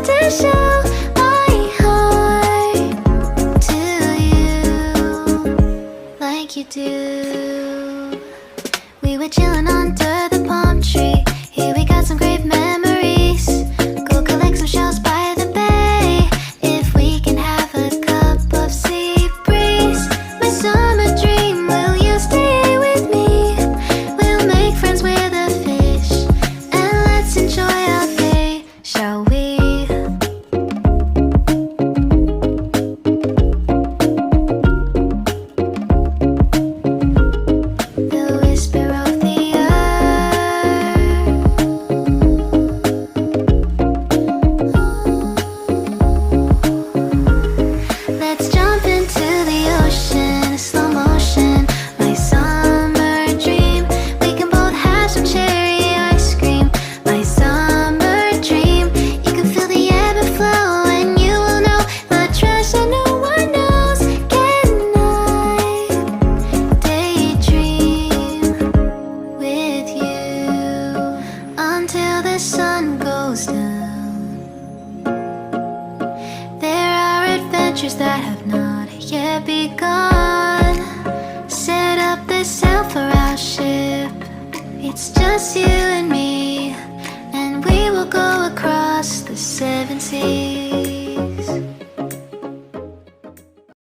to show my heart to you like you do. We were chilling under the palm tree. Here we got some great memories. Go collect some shells by the bay. If we can have a cup of sea breeze. My summer dream, will you stay with me? We'll make friends with the fish, and let's enjoy our day, shall we? The whisper of the earth. Let's jump into the ocean, slow motion, my summer dream. We can both have some cherry ice cream, my summer dream. You can feel the ebb and flow, and you will know the treasure no one knows. Can I daydream with you until the sun goes down? There are adventures that have not yet begun. Set up the sail for our ship. It's just you and me, and we will go across the seven seas.